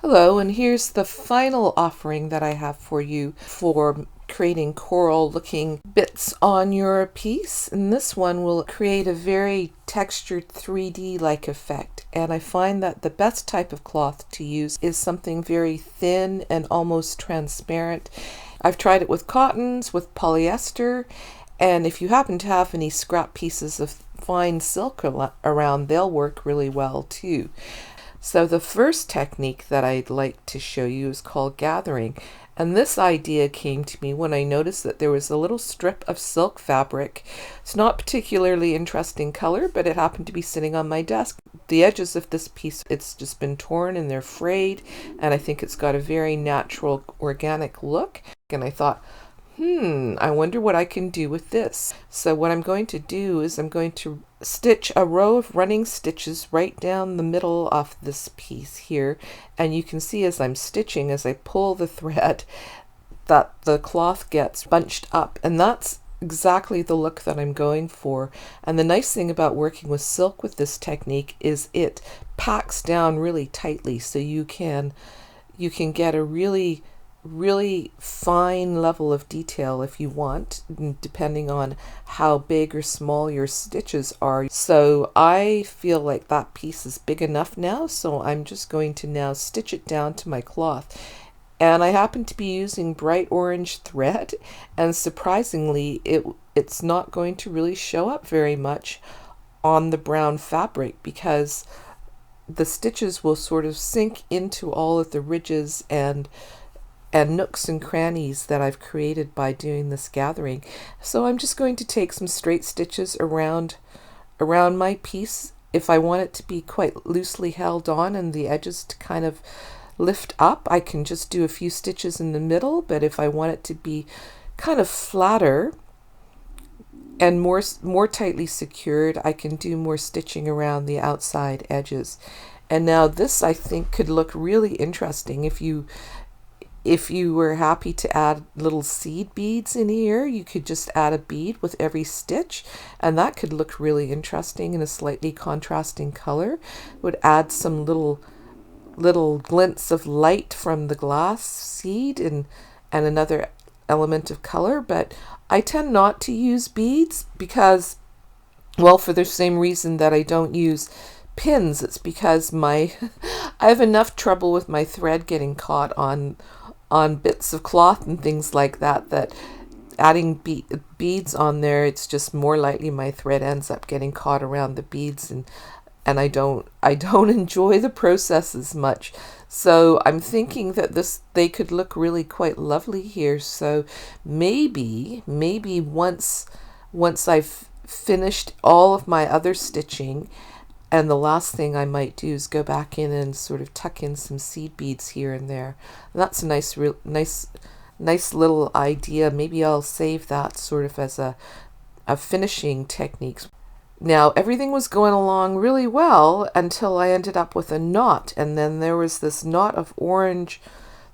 Hello, and here's the final offering that I have for you for creating coral looking bits on your piece. And this one will create a very textured 3D like effect. And I find that the best type of cloth to use is something very thin and almost transparent. I've tried it with cottons, with polyester, and if you happen to have any scrap pieces of fine silk around, they'll work really well too. So the first technique that I'd like to show you is called gathering. And this idea came to me when I noticed that there was a little strip of silk fabric. It's not particularly interesting color, but it happened to be sitting on my desk. The edges of this piece, it's just been torn and they're frayed, and I think it's got a very natural, organic look. And I thought, I wonder what I can do with this. So what I'm going to do is I'm going to stitch a row of running stitches right down the middle of this piece here. And you can see as I'm stitching, as I pull the thread, that the cloth gets bunched up. And that's exactly the look that I'm going for. And the nice thing about working with silk with this technique is it packs down really tightly, so you can get a really fine level of detail if you want, depending on how big or small your stitches are. So I feel like that piece is big enough now, so I'm just going to now stitch it down to my cloth. And I happen to be using bright orange thread, and surprisingly it's not going to really show up very much on the brown fabric, because the stitches will sort of sink into all of the ridges and nooks and crannies that I've created by doing this gathering. So I'm just going to take some straight stitches around my piece. If I want it to be quite loosely held on and the edges to kind of lift up, I can just do a few stitches in the middle. But if I want it to be kind of flatter and more tightly secured, I can do more stitching around the outside edges. And now this, I think, could look really interesting if you were happy to add little seed beads in here. You could just add a bead with every stitch, and that could look really interesting in a slightly contrasting color. It would add some little glints of light from the glass seed and another element of color. But I tend not to use beads because, well, for the same reason that I don't use pins. It's because I have enough trouble with my thread getting caught on bits of cloth and things like that adding beads on there, it's just more likely my thread ends up getting caught around the beads, and I don't enjoy the process as much. So I'm thinking that they could look really quite lovely here. So maybe once I've finished all of my other stitching, and the last thing I might do is go back in and sort of tuck in some seed beads here and there. And that's a nice little idea. Maybe I'll save that sort of as a finishing technique. Now everything was going along really well until I ended up with a knot, and then there was this knot of orange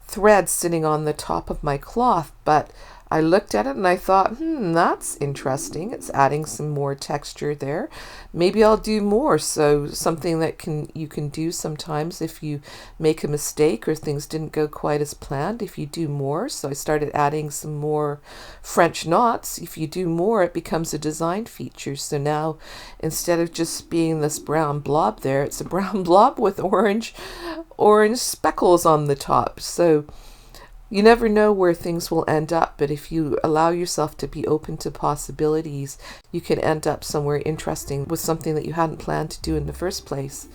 thread sitting on the top of my cloth. But I looked at it and I thought, that's interesting. It's adding some more texture there. Maybe I'll do more. So something that you can do sometimes if you make a mistake or things didn't go quite as planned, if you do more. So I started adding some more French knots. If you do more, it becomes a design feature. So now instead of just being this brown blob there, it's a brown blob with orange speckles on the top. So you never know where things will end up, but if you allow yourself to be open to possibilities, you can end up somewhere interesting with something that you hadn't planned to do in the first place.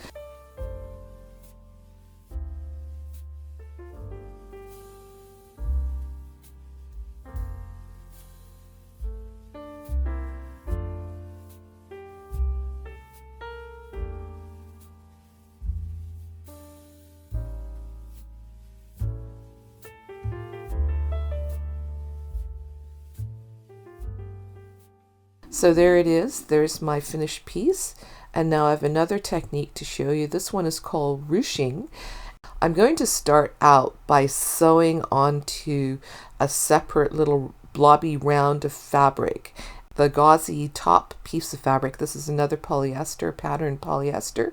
So there it is. There's my finished piece. And now I have another technique to show you. This one is called ruching. I'm going to start out by sewing onto a separate little blobby round of fabric. The gauzy top piece of fabric, this is another polyester, pattern polyester,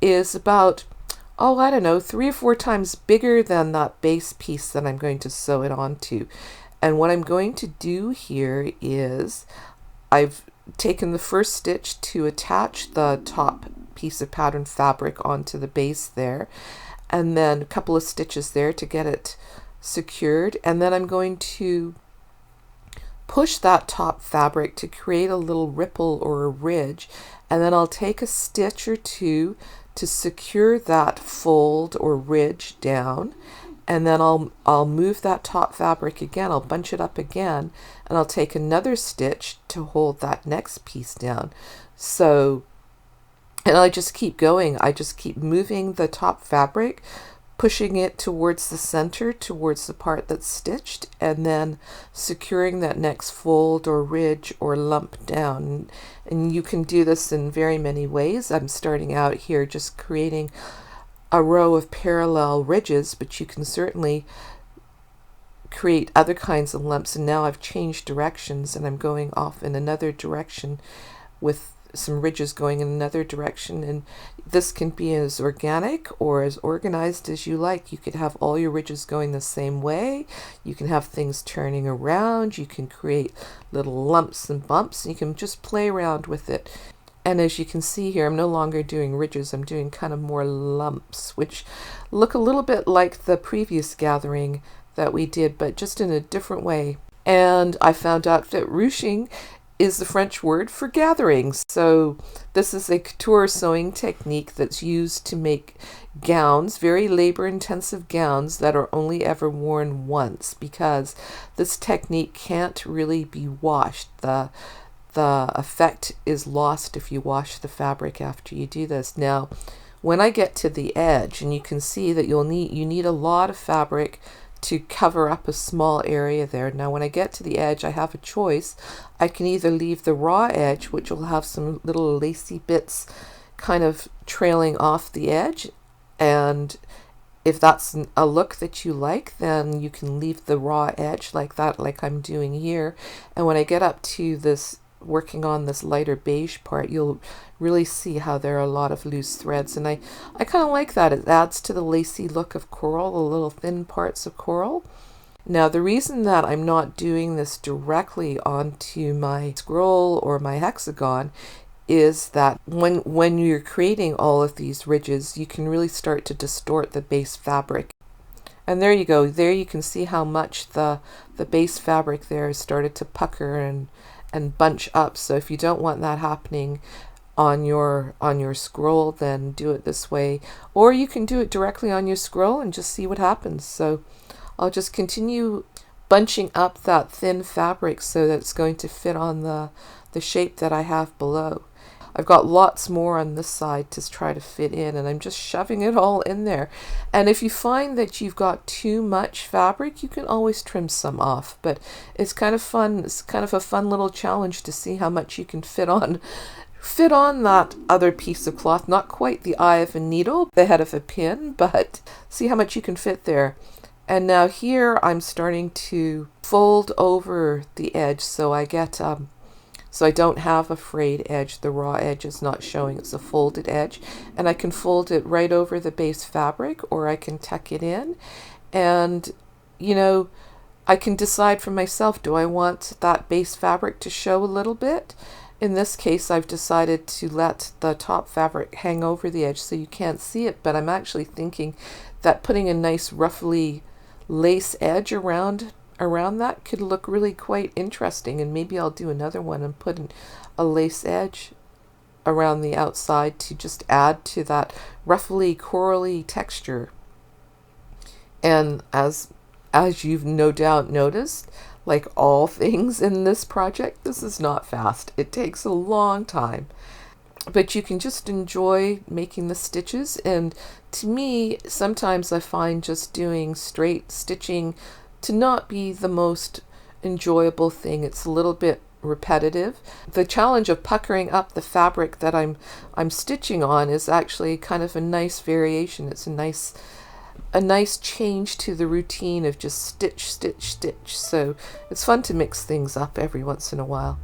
is about oh, I don't know, 3 or 4 times bigger than that base piece that I'm going to sew it onto. And what I'm going to do here is I've taken the first stitch to attach the top piece of pattern fabric onto the base there, and then a couple of stitches there to get it secured, and then I'm going to push that top fabric to create a little ripple or a ridge, and then I'll take a stitch or two to secure that fold or ridge down, and then I'll move that top fabric again, I'll bunch it up again, and I'll take another stitch to hold that next piece down. So, and I just keep going, I just keep moving the top fabric, pushing it towards the center, towards the part that's stitched, and then securing that next fold or ridge or lump down. And you can do this in very many ways. I'm starting out here just creating a row of parallel ridges, but you can certainly create other kinds of lumps. And now I've changed directions and I'm going off in another direction with some ridges going in another direction, and this can be as organic or as organized as you like. You could have all your ridges going the same way, you can have things turning around, you can create little lumps and bumps, and you can just play around with it. And as you can see here, I'm no longer doing ridges, I'm doing kind of more lumps, which look a little bit like the previous gathering that we did, but just in a different way. And I found out that ruching is the French word for gathering. So this is a couture sewing technique that's used to make gowns, very labor-intensive gowns that are only ever worn once, because this technique can't really be washed. The effect is lost if you wash the fabric after you do this. Now, when I get to the edge, and you can see that you need a lot of fabric to cover up a small area there. Now when I get to the edge, I have a choice. I can either leave the raw edge, which will have some little lacy bits kind of trailing off the edge, and if that's a look that you like, then you can leave the raw edge like that, like I'm doing here. And when I get up to this, working on this lighter beige part, you'll really see how there are a lot of loose threads, and I kind of like that. It adds to the lacy look of coral, the little thin parts of coral. Now the reason that I'm not doing this directly onto my scroll or my hexagon is that when you're creating all of these ridges, you can really start to distort the base fabric. And there you go, there you can see how much the base fabric there has started to pucker and bunch up. So if you don't want that happening on your scroll, then do it this way, or you can do it directly on your scroll and just see what happens. So I'll just continue bunching up that thin fabric so that it's going to fit on the shape that I have below. I've got lots more on this side to try to fit in, and I'm just shoving it all in there. And if you find that you've got too much fabric, you can always trim some off, but it's kind of fun. It's kind of a fun little challenge to see how much you can fit on that other piece of cloth. Not quite the eye of a needle, the head of a pin, but see how much you can fit there. And now here I'm starting to fold over the edge so I get so I don't have a frayed edge. The raw edge is not showing, it's a folded edge, and I can fold it right over the base fabric, or I can tuck it in. And you know, I can decide for myself, do I want that base fabric to show a little bit? In this case, I've decided to let the top fabric hang over the edge so you can't see it, but I'm actually thinking that putting a nice roughly lace edge around that could look really quite interesting, and maybe I'll do another one and put a lace edge around the outside to just add to that roughly corally texture. And as you've no doubt noticed, like all things in this project, this is not fast. It takes a long time, but you can just enjoy making the stitches. And to me, sometimes I find just doing straight stitching to not be the most enjoyable thing. It's a little bit repetitive. The challenge of puckering up the fabric that I'm stitching on is actually kind of a nice variation. It's a nice change to the routine of just stitch, stitch, stitch. So it's fun to mix things up every once in a while.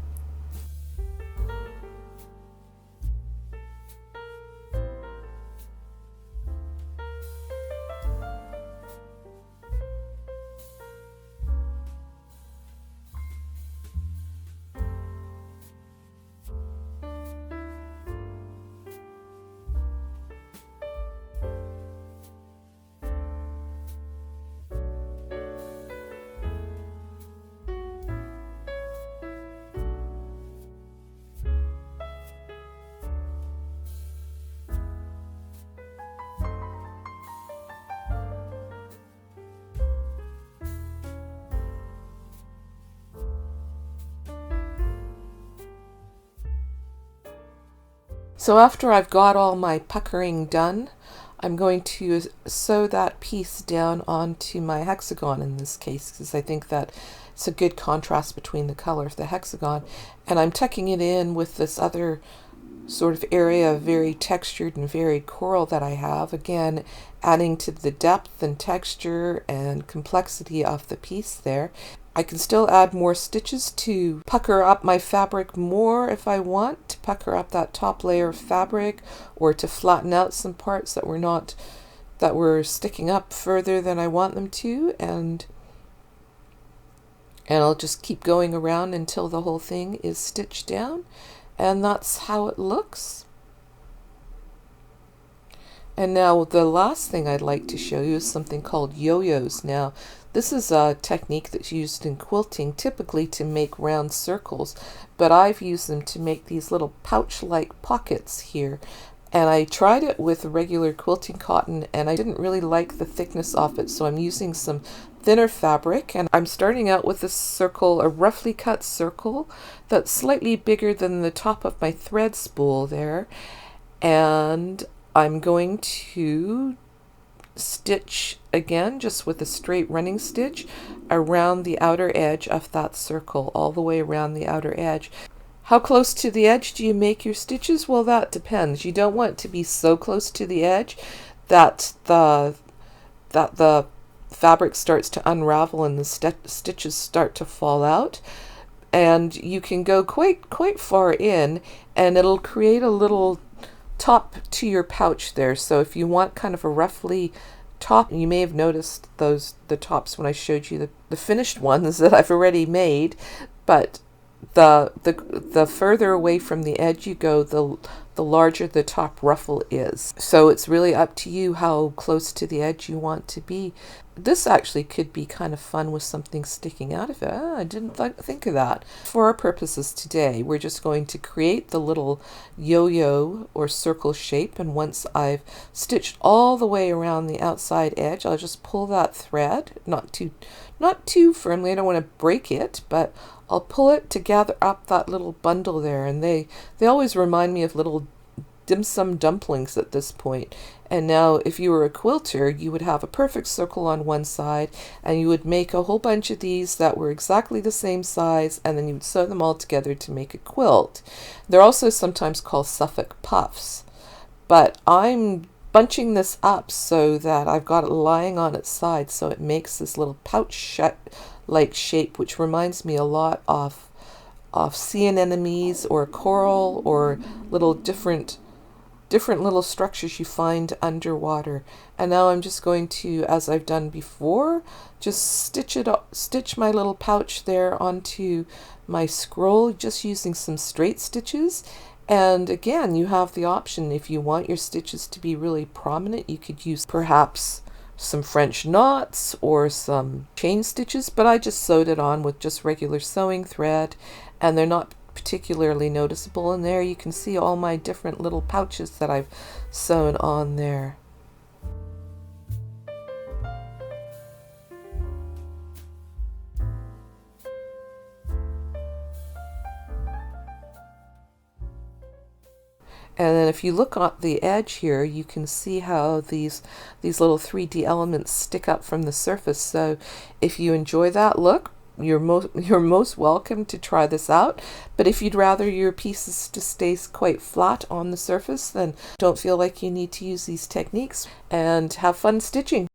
So after I've got all my puckering done, I'm going to sew that piece down onto my hexagon in this case, because I think that it's a good contrast between the color of the hexagon. And I'm tucking it in with this other sort of area of very textured and varied coral that I have, again adding to the depth and texture and complexity of the piece there. I can still add more stitches to pucker up my fabric more if I want, to pucker up that top layer of fabric, or to flatten out some parts that were sticking up further than I want them to, and I'll just keep going around until the whole thing is stitched down. And that's how it looks. And now the last thing I'd like to show you is something called yo-yos. Now, this is a technique that's used in quilting, typically to make round circles, but I've used them to make these little pouch-like pockets here. And I tried it with regular quilting cotton, and I didn't really like the thickness of it, so I'm using some thinner fabric, and I'm starting out with a circle, a roughly cut circle that's slightly bigger than the top of my thread spool there, and I'm going to stitch again just with a straight running stitch around the outer edge of that circle, all the way around the outer edge. How close to the edge do you make your stitches? Well, that depends. You don't want it to be so close to the edge that the fabric starts to unravel and the stitches start to fall out. And you can go quite far in, and it'll create a little top to your pouch there. So if you want kind of a roughly top, you may have noticed the tops when I showed you the finished ones that I've already made, but the further away from the edge you go, the larger the top ruffle is. So it's really up to you how close to the edge you want to be. This actually could be kind of fun with something sticking out of it. I didn't think of that. For our purposes today, we're just going to create the little yo-yo or circle shape, and once I've stitched all the way around the outside edge, I'll just pull that thread, not too firmly, I don't want to break it, but I'll pull it to gather up that little bundle there, and they always remind me of little dim sum dumplings at this point. And now if you were a quilter, you would have a perfect circle on one side, and you would make a whole bunch of these that were exactly the same size, and then you would sew them all together to make a quilt. They're also sometimes called Suffolk puffs, but I'm bunching this up so that I've got it lying on its side, so it makes this little pouch like shape, which reminds me a lot of sea anemones or coral, or little different little structures you find underwater. And now I'm just going to, as I've done before, just stitch my little pouch there onto my scroll, just using some straight stitches. And again, you have the option, if you want your stitches to be really prominent, you could use perhaps some French knots or some chain stitches, but I just sewed it on with just regular sewing thread, and they're not particularly noticeable. And there you can see all my different little pouches that I've sewn on there. And then if you look at the edge here, you can see how these little 3D elements stick up from the surface. So if you enjoy that look, you're most welcome to try this out. But if you'd rather your pieces to stay quite flat on the surface, then don't feel like you need to use these techniques, and have fun stitching.